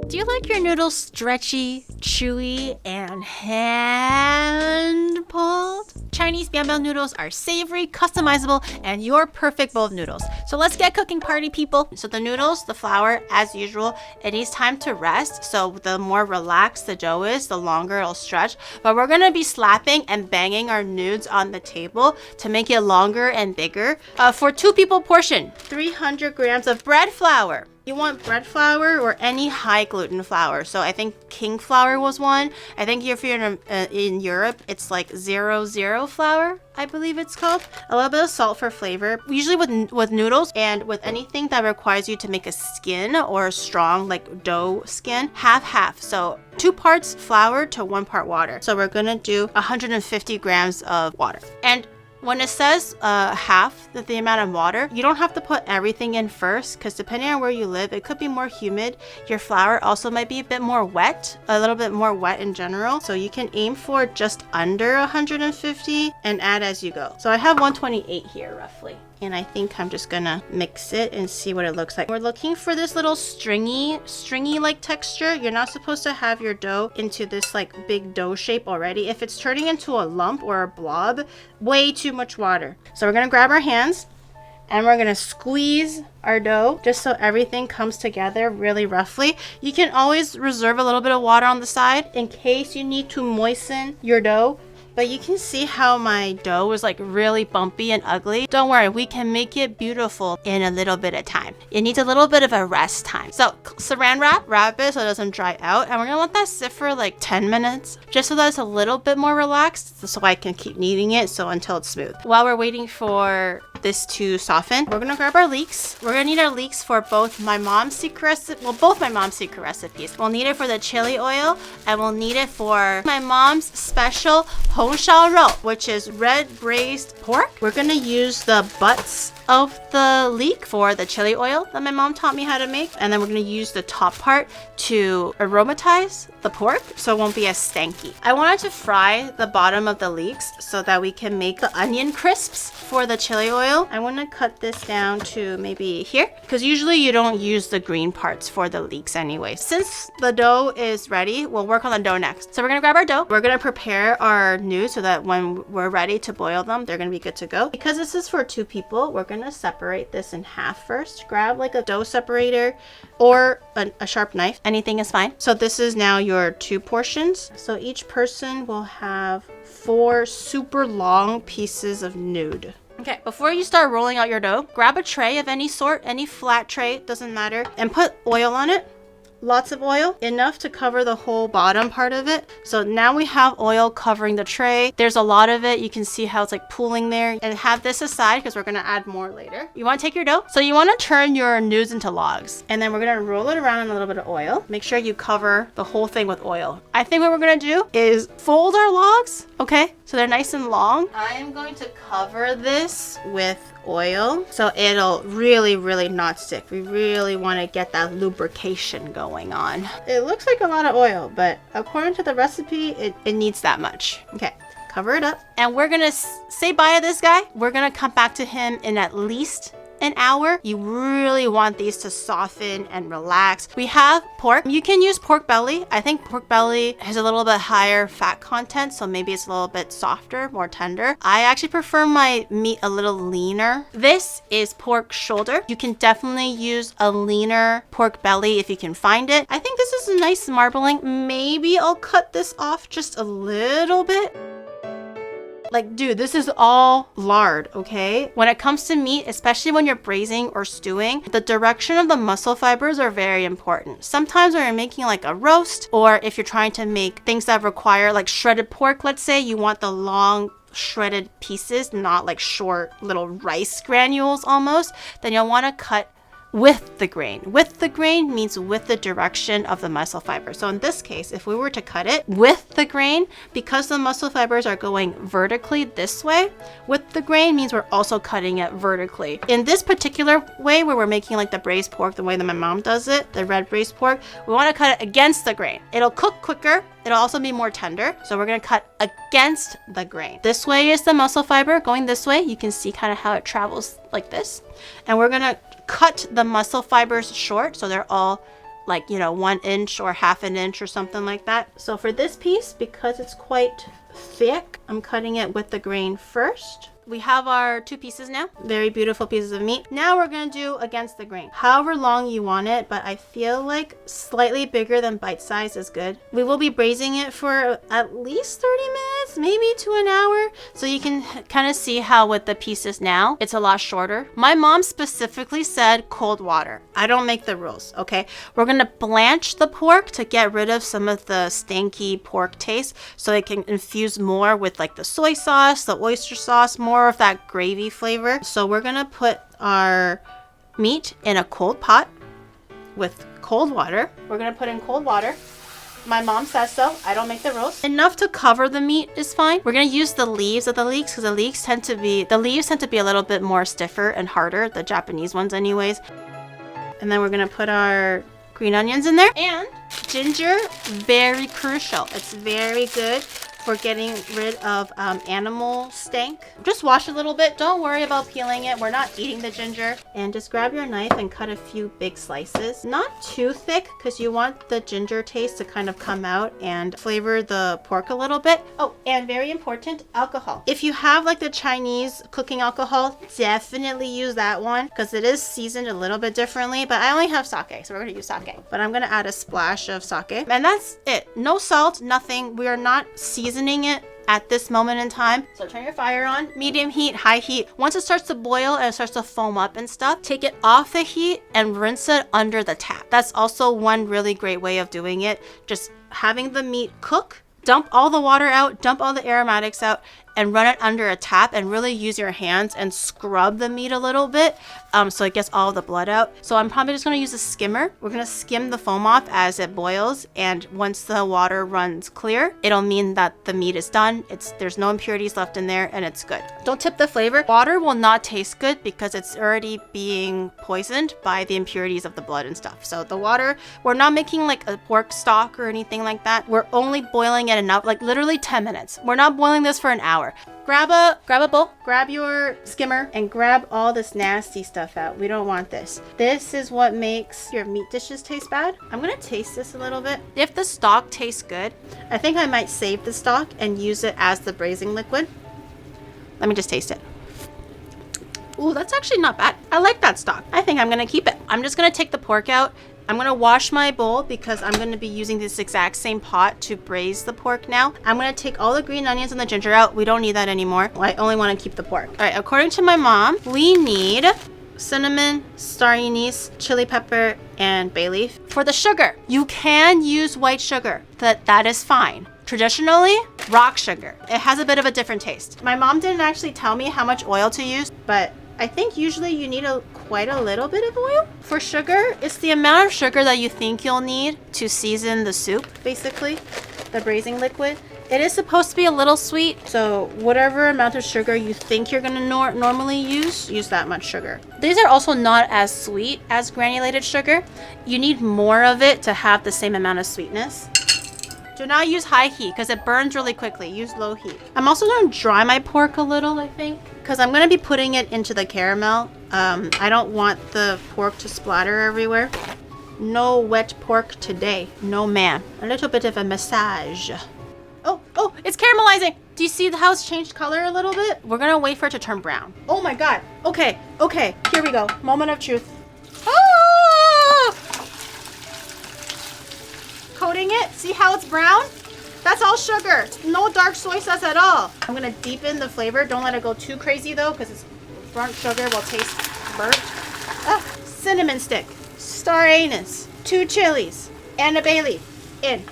Do you like your noodles stretchy, chewy, and hand-pulled? Chinese Biangbiang noodles are savory, customizable, and your perfect bowl of noodles. So let's get cooking, party people. So the noodles, the flour, as usual, it needs time to rest. So the more relaxed the dough is, the longer it'll stretch. But we're gonna be slapping and banging our noodles on the table to make it longer and bigger. For 2 people portion, 300 grams of bread flour. You want bread flour or any high gluten flour. So I think king flour was one. I think if you're in Europe, it's like 00 flour, I believe it's called. A little bit of salt for flavor. Usually with noodles and with anything that requires you to make a skin or a strong like dough skin, half. So 2 parts flour to 1 part water. So we're gonna do 150 grams of water. And when it says half the amount of water, you don't have to put everything in first, because depending on where you live, it could be more humid. Your flour also might be a bit more wet, a little bit more wet in general. So you can aim for just under 150 and add as you go. So I have 128 here roughly. And I think I'm just gonna mix it and see what it looks like. We're looking for this little stringy like texture. You're not supposed to have your dough into this like big dough shape already. If it's turning into a lump or a blob, way too much water. So we're gonna grab our hands and we're gonna squeeze our dough just so everything comes together really roughly. You can always reserve a little bit of water on the side in case you need to moisten your dough. But you can see how my dough is like really bumpy and ugly. Don't worry, we can make it beautiful in a little bit of time. It needs a little bit of a rest time. So saran wrap it so it doesn't dry out. And we're gonna let that sit for like 10 minutes, just so that it's a little bit more relaxed, so I can keep kneading it until it's smooth. While we're waiting for this to soften, we're gonna grab our leeks. We're gonna need our leeks for both my mom's secret recipe, both my mom's secret recipes. We'll need it for the chili oil, and we'll need it for my mom's special rou, which is red braised pork. We're gonna use the butts of the leek for the chili oil that my mom taught me how to make, and then we're gonna use the top part to aromatize the pork so it won't be as stanky. I wanted to fry the bottom of the leeks so that we can make the onion crisps for the chili oil. I want to cut this down to maybe here, because usually you don't use the green parts for the leeks anyway. Since the dough is ready, we'll work on the dough next. So we're gonna grab our dough. We're gonna prepare our noodles so that when we're ready to boil them, they're gonna be good to go. Because this is for 2 people, we're gonna separate this in half first. Grab like a dough separator or a sharp knife. Anything is fine. So this is now your 2 portions. So each person will have 4 super long pieces of noodle. Okay, before you start rolling out your dough, grab a tray of any sort, any flat tray, doesn't matter, and put oil on it. Lots of oil, enough to cover the whole bottom part of it. So now we have oil covering the tray. There's a lot of it. You can see how it's like pooling there. And have this aside because we're gonna add more later. You wanna take your dough? So you wanna turn your noodles into logs. And then we're gonna roll it around in a little bit of oil. Make sure you cover the whole thing with oil. I think what we're gonna do is fold our logs, okay? So they're nice and long. I am going to cover this with oil so it'll really not stick. We really want to get that lubrication going on. It looks like a lot of oil, but according to the recipe, it needs that much. Okay, cover it up. And we're gonna say bye to this guy. We're gonna come back to him in at least an hour. You really want these to soften and relax. We have pork. You can use pork belly. I think pork belly has a little bit higher fat content, so maybe it's a little bit softer, more tender. I actually prefer my meat a little leaner. This is pork shoulder. You can definitely use a leaner pork belly if you can find it. I think this is a nice marbling. Maybe I'll cut this off just a little bit. Like, dude, this is all lard, okay? When it comes to meat, especially when you're braising or stewing, the direction of the muscle fibers are very important. Sometimes when you're making like a roast, or if you're trying to make things that require like shredded pork, let's say, you want the long shredded pieces, not like short little rice granules almost, then you'll want to cut with the grain. With the grain means with the direction of the muscle fiber. So in this case, if we were to cut it with the grain, because the muscle fibers are going vertically this way, with the grain means we're also cutting it vertically. In this particular way, where we're making like the braised pork, the way that my mom does it, the red braised pork, we want to cut it against the grain. It'll cook quicker. It'll also be more tender. So we're going to cut against the grain. This way is the muscle fiber going this way. You can see kind of how it travels like this. And we're going to cut the muscle fibers short so they're all like, you know, 1 inch or half an inch or something like that. So for this piece, because it's quite thick, I'm cutting it with the grain first. We have our 2 pieces now. Very beautiful pieces of meat. Now we're gonna do against the grain. However long you want it, but I feel like slightly bigger than bite size is good. We will be braising it for at least 30 minutes, maybe to an hour. So you can kind of see how with the pieces now, it's a lot shorter. My mom specifically said cold water. I don't make the rules, okay? We're gonna blanch the pork to get rid of some of the stanky pork taste so it can infuse more with like the soy sauce, the oyster sauce, more of that gravy flavor. So we're gonna put our meat in a cold pot with cold water. We're gonna put in cold water. My mom says so. I don't make the rules. Enough to cover the meat is fine. We're gonna use the leaves of the leeks because the leaves tend to be a little bit more stiffer and harder, the Japanese ones anyways. And then we're gonna put our green onions in there. And ginger, very crucial. It's very good for getting rid of animal stank. Just wash a little bit. Don't worry about peeling it. We're not eating the ginger. And just grab your knife and cut a few big slices. Not too thick because you want the ginger taste to kind of come out and flavor the pork a little bit. Oh, and very important, alcohol. If you have like the Chinese cooking alcohol, definitely use that one because it is seasoned a little bit differently, but I only have sake, so we're gonna use sake. But I'm gonna add a splash of sake. And that's it. No salt, nothing. We are not seasoning it at this moment in time. So turn your fire on, medium heat, high heat. Once it starts to boil and it starts to foam up and stuff, take it off the heat and rinse it under the tap. That's also one really great way of doing it. Just having the meat cook, dump all the water out, dump all the aromatics out, and run it under a tap and really use your hands and scrub the meat a little bit so it gets all the blood out. So I'm probably just going to use a skimmer. We're going to skim the foam off as it boils, and once the water runs clear, it'll mean that the meat is done. There's no impurities left in there and it's good. Don't tip the flavor. Water will not taste good because it's already being poisoned by the impurities of the blood and stuff. So the water, we're not making like a pork stock or anything like that. We're only boiling it enough, like literally 10 minutes. We're not boiling this for an hour. Grab a bowl, grab your skimmer, and grab all this nasty stuff out. We don't want this. This is what makes your meat dishes taste bad. I'm gonna taste this a little bit. If the stock tastes good, I think I might save the stock and use it as the braising liquid. Let me just taste it. Ooh, that's actually not bad. I like that stock. I think I'm gonna keep it. I'm just gonna take the pork out. I'm gonna wash my bowl because I'm gonna be using this exact same pot to braise the pork now. I'm gonna take all the green onions and the ginger out. We don't need that anymore. I only wanna keep the pork. All right, according to my mom, we need cinnamon, star anise, chili pepper, and bay leaf. For the sugar, you can use white sugar. That is fine. Traditionally, rock sugar. It has a bit of a different taste. My mom didn't actually tell me how much oil to use, but I think usually you need quite a little bit of oil. For sugar, it's the amount of sugar that you think you'll need to season the soup, basically, the braising liquid. It is supposed to be a little sweet, so whatever amount of sugar you think you're gonna normally use that much sugar. These are also not as sweet as granulated sugar. You need more of it to have the same amount of sweetness. Do not use high heat because it burns really quickly. Use low heat. I'm also going to dry my pork a little, I think, because I'm going to be putting it into the caramel. I don't want the pork to splatter everywhere. No wet pork today. No, ma'am. A little bit of a massage. Oh, it's caramelizing. Do you see how it's changed color a little bit? We're going to wait for it to turn brown. Oh my God. Okay. Here we go. Moment of truth. Ah! Coating it. See how it's brown? That's all sugar. No dark soy sauce at all. I'm gonna deepen the flavor. Don't let it go too crazy though, because it's burnt sugar will taste burnt. Cinnamon stick, star anise, 2 chilies, and a bay leaf in.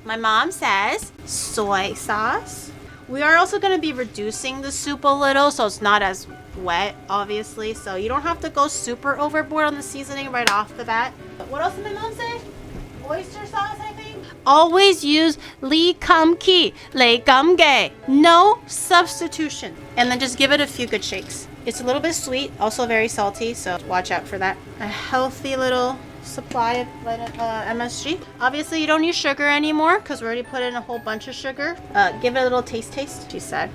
My mom says soy sauce. We are also gonna be reducing the soup a little so it's not as wet, obviously. So you don't have to go super overboard on the seasoning right off the bat. But what else did my mom say? Oyster sauce, I think. Always use Lee Kum Ki, Lei Gum Ge. No substitution. And then just give it a few good shakes. It's a little bit sweet, also very salty, so watch out for that. A healthy little supply of MSG. Obviously, you don't use sugar anymore because we already put in a whole bunch of sugar. Give it a little taste. She said.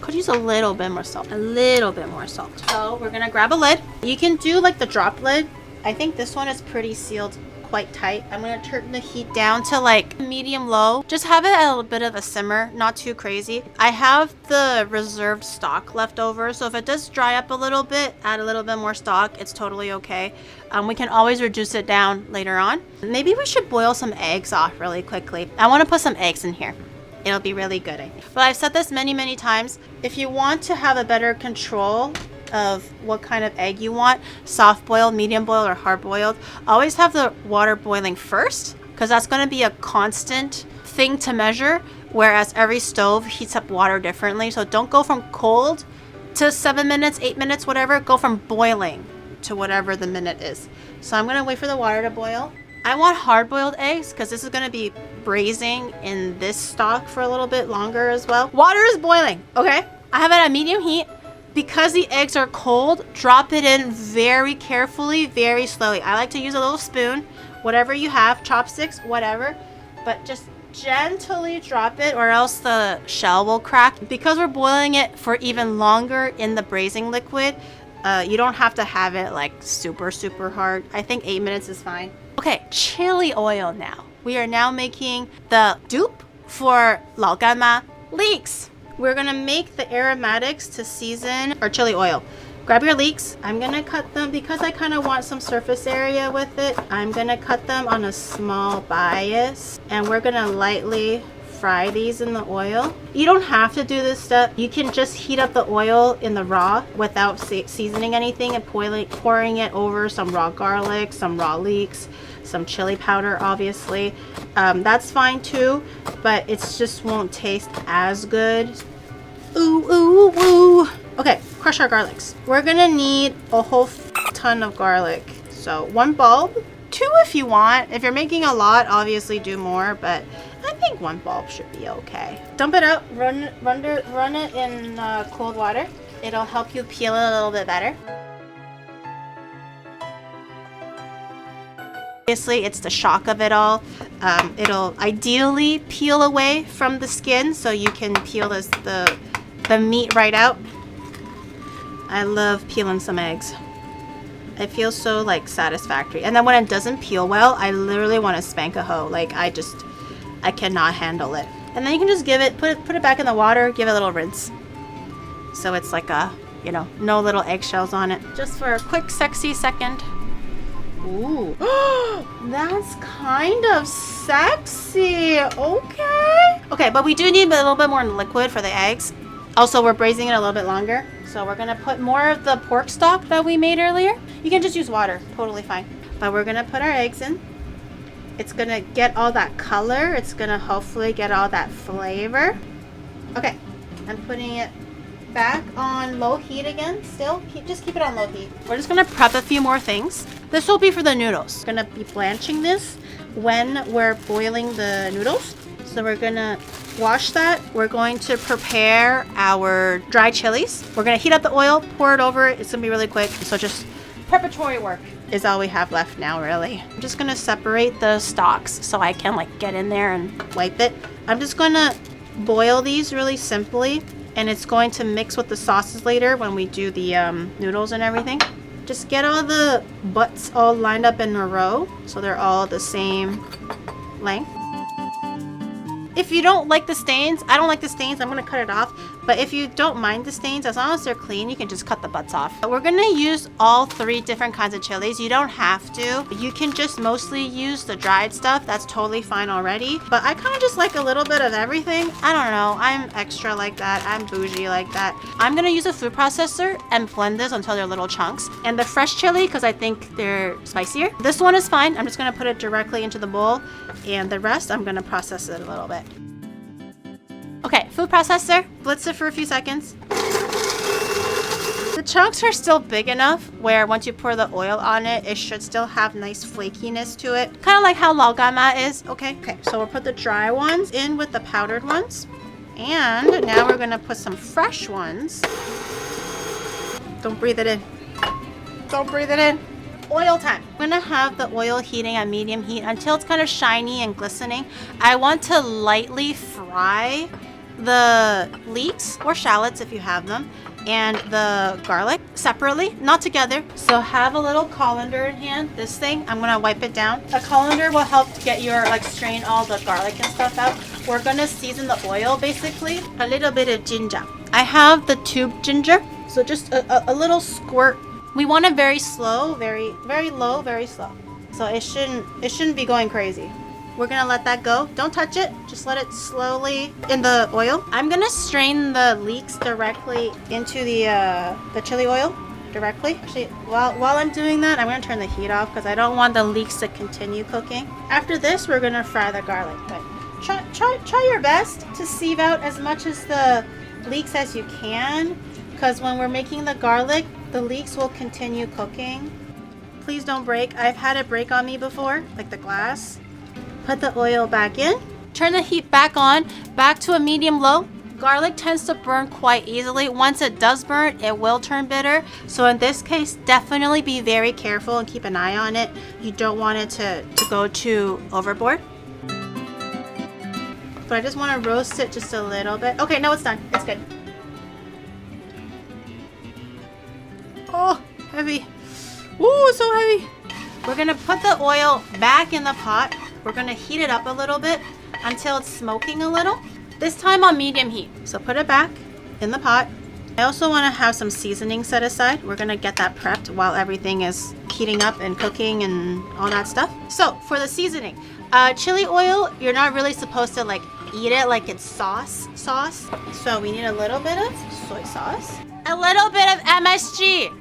Could use a little bit more salt. So we're gonna grab a lid. You can do like the drop lid I think this one is pretty sealed quite tight. I'm gonna turn the heat down to like medium low. Just have it at a little bit of a simmer, not too crazy. I have the reserved stock left over, so if it does dry up a little bit, add a little bit more stock. It's totally okay. We can always reduce it down later on. Maybe we should boil some eggs off really quickly. I want to put some eggs in here. It'll be really good, I think. But I've said this many times. If you want to have a better control of what kind of egg you want, soft boiled, medium boiled, or hard boiled, always have the water boiling first, because that's going to be a constant thing to measure, whereas every stove heats up water differently. So don't go from cold to 7 minutes, 8 minutes, whatever. Go from boiling to whatever the minute is. So I'm going to wait for the water to boil. I want hard boiled eggs because this is going to be braising in this stock for a little bit longer as well. Water is boiling, okay? I have it at medium heat. Because the eggs are cold, drop it in very carefully, very slowly. I like to use a little spoon, whatever you have, chopsticks, whatever, but just gently drop it or else the shell will crack. Because we're boiling it for even longer in the braising liquid, you don't have to have it like super hard. I think 8 minutes is fine. Okay, chili oil now. We are now making the dupe for 老干妈 leeks. We're gonna make the aromatics to season our chili oil. Grab your leeks. I'm gonna cut them because I kind of want some surface area with it. I'm gonna cut them on a small bias, and we're gonna lightly fry these in the oil. You don't have to do this step. You can just heat up the oil in the raw without seasoning anything and pouring it over some raw garlic, some raw leeks, some chili powder, obviously. That's fine too, but it just won't taste as good. Ooh. Okay, crush our garlics. We're gonna need a whole ton of garlic. So 1 bulb, 2 if you want. If you're making a lot, obviously do more, but I think 1 bulb should be okay. Dump it out, run it in cold water. It'll help you peel it a little bit better. Obviously, it's the shock of it all. It'll ideally peel away from the skin so you can peel the meat right out. I love peeling some eggs. It feels so like satisfactory. And then when it doesn't peel well, I literally want to spank a hoe. Like I cannot handle it. And then you can just put it back in the water, give it a little rinse. So it's like no little eggshells on it. Just for a quick sexy second. Ooh, that's kind of sexy. Okay, but we do need a little bit more liquid for the eggs. Also, we're braising it a little bit longer. So we're gonna put more of the pork stock that we made earlier. You can just use water, totally fine. But we're gonna put our eggs in. It's gonna get all that color. It's gonna hopefully get all that flavor. Okay, I'm putting it back on low heat again. Still, just keep it on low heat. We're just gonna prep a few more things. This will be for the noodles. We're gonna be blanching this when we're boiling the noodles. So we're gonna wash that. We're going to prepare our dry chilies. We're gonna heat up the oil, pour it over it. It's gonna be really quick. So just preparatory work is all we have left now, really. I'm just gonna separate the stalks so I can like get in there and wipe it. I'm just gonna boil these really simply, and it's going to mix with the sauces later when we do the noodles and everything. Just get all the butts all lined up in a row so they're all the same length. If you don't like the stains, I don't like the stains, I'm gonna cut it off. But if you don't mind the stains, as long as they're clean, you can just cut the butts off. We're gonna use all 3 different kinds of chilies. You don't have to. You can just mostly use the dried stuff. That's totally fine already. But I kind of just like a little bit of everything. I don't know, I'm extra like that. I'm bougie like that. I'm gonna use a food processor and blend this until they're little chunks. And the fresh chili, because I think they're spicier. This one is fine. I'm just gonna put it directly into the bowl. And the rest, I'm gonna process it a little bit. Okay, food processor, blitz it for a few seconds. The chunks are still big enough where once you pour the oil on it, it should still have nice flakiness to it. Kind of like how 老干妈 is, okay? Okay, so we'll put the dry ones in with the powdered ones. And now we're gonna put some fresh ones. Don't breathe it in. Don't breathe it in. Oil time. I'm gonna have the oil heating at medium heat until it's kind of shiny and glistening. I want to lightly fry the leeks or shallots if you have them. and the garlic separately, not together. So have a little colander in hand. This thing, I'm gonna wipe it down. A colander will help get your, like, strain all the garlic and stuff out. We're gonna season the oil basically. A little bit of ginger. I have the tube ginger, so just a little squirt. We want it very slow, very low, very slow. So it shouldn't be going crazy. We're gonna let that go. Don't touch it. Just let it slowly in the oil. I'm gonna strain the leeks directly into the chili oil directly. Actually, while I'm doing that, I'm gonna turn the heat off because I don't want the leeks to continue cooking. After this, we're gonna fry the garlic. But try your best to sieve out as much as the leeks as you can, because when we're making the garlic, the leeks will continue cooking. Please don't break. I've had it break on me before, like the glass. Put the oil back in. Turn the heat back on, back to a medium-low. Garlic tends to burn quite easily. Once it does burn, it will turn bitter. So in this case, definitely be very careful and keep an eye on it. You don't want it to go too overboard. But I just want to roast it just a little bit. Okay, no, it's done. It's good. Oh, heavy. Ooh, so heavy. We're gonna put the oil back in the pot. We're gonna heat it up a little bit until it's smoking a little. This time on medium heat. So put it back in the pot. I also wanna have some seasoning set aside. We're gonna get that prepped while everything is heating up and cooking and all that stuff. So for the seasoning, chili oil, you're not really supposed to like eat it like it's sauce. So we need a little bit of soy sauce. A little bit of MSG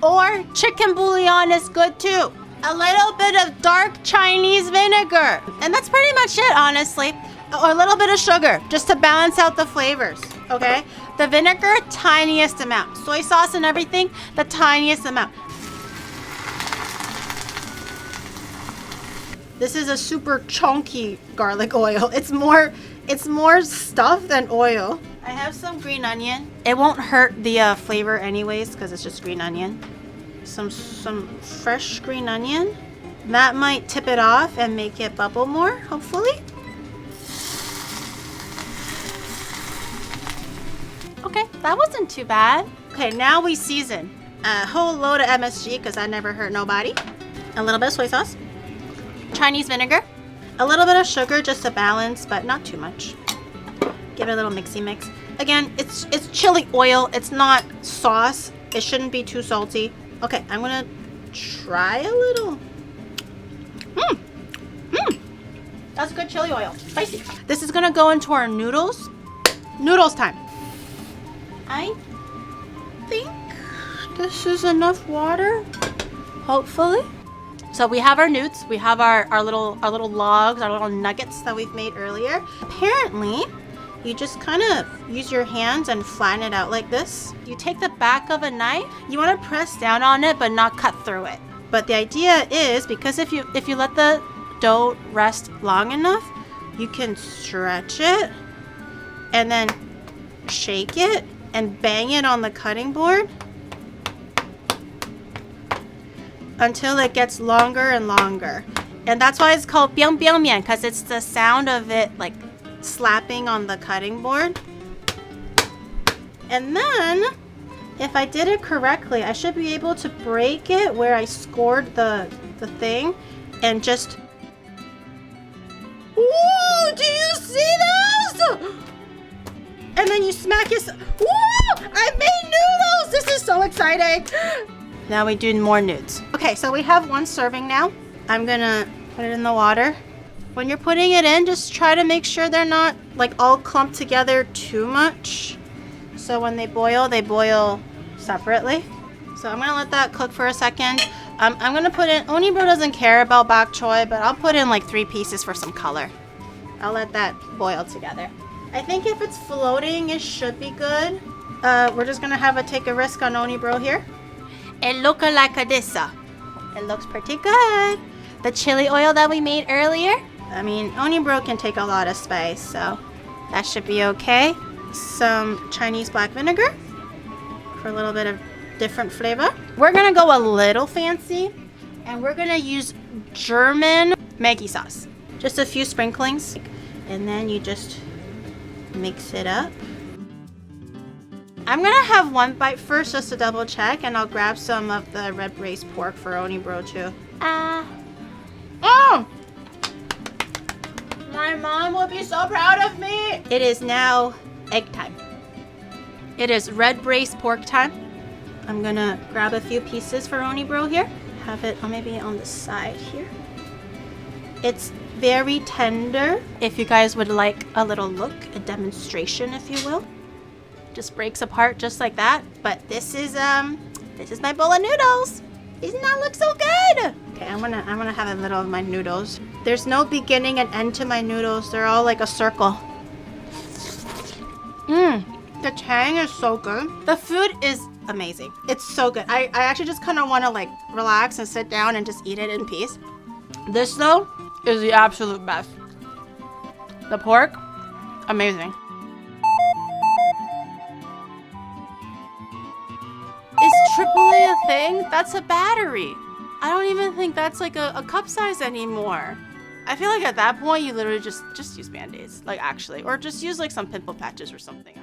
or chicken bouillon is good too. A little bit of dark Chinese vinegar. And that's pretty much it, honestly. Or a little bit of sugar, just to balance out the flavors, okay? The vinegar, tiniest amount. Soy sauce and everything, the tiniest amount. This is a super chunky garlic oil. It's more stuff than oil. I have some green onion. It won't hurt the flavor anyways, because it's just green onion. Some fresh green onion. That might tip it off and make it bubble more, hopefully. Okay, that wasn't too bad. Okay, now we season. A whole load of MSG, because I never hurt nobody. A little bit of soy sauce. Chinese vinegar. A little bit of sugar just to balance, but not too much. Give it a little mixy mix. Again, it's chili oil. It's not sauce. It shouldn't be too salty. Okay, I'm gonna try a little. That's good chili oil. Spicy. This is gonna go into our noodles. Noodles time. I think this is enough water. Hopefully. So we have our newts. We have our little logs, our little nuggets that we've made earlier. Apparently, you just kind of use your hands and flatten it out like this. You take the back of a knife. You want to press down on it, but not cut through it. But the idea is, because if you let the dough rest long enough, you can stretch it and then shake it and bang it on the cutting board until it gets longer and longer. And that's why it's called Biangbiang, because it's the sound of it like slapping on the cutting board. And then, if I did it correctly, I should be able to break it where I scored the thing and just... Whoa! Do you see this? And then you smack it. Whoa! I made noodles! This is so exciting! Now we do more nudes. Okay, so we have one serving now. I'm gonna put it in the water. When you're putting it in, just try to make sure they're not like all clumped together too much. So when they boil separately. So I'm gonna let that cook for a second. I'm gonna put in, Onimart doesn't care about bok choy, but I'll put in like 3 pieces for some color. I'll let that boil together. I think if it's floating, it should be good. We're just gonna take a risk on Onimart here. It looks like this. It looks pretty good. The chili oil that we made earlier. I mean, Onimart can take a lot of spice, so that should be okay. Some Chinese black vinegar for a little bit of different flavor. We're gonna go a little fancy, and we're gonna use German Maggi sauce. Just a few sprinklings, and then you just mix it up. I'm gonna have one bite first just to double check, and I'll grab some of the red braised pork for Onibro too. Oh! My mom will be so proud of me! It is now egg time. It is red braised pork time. I'm gonna grab a few pieces for Onibro here. Have it maybe on the side here. It's very tender. If you guys would like a little look, a demonstration if you will. Just breaks apart just like that. But this is my bowl of noodles. Doesn't that look so good? Okay, I'm gonna have a little of my noodles. There's no beginning and end to my noodles. They're all like a circle. The tang is so good. The food is amazing. It's so good. I actually just kind of want to like relax and sit down and just eat it in peace. This though is the absolute best. The pork, amazing. Is AAA a thing? That's a battery. I don't even think that's like a cup size anymore. I feel like at that point you literally just use Band-Aids, like actually, or just use like some pimple patches or something.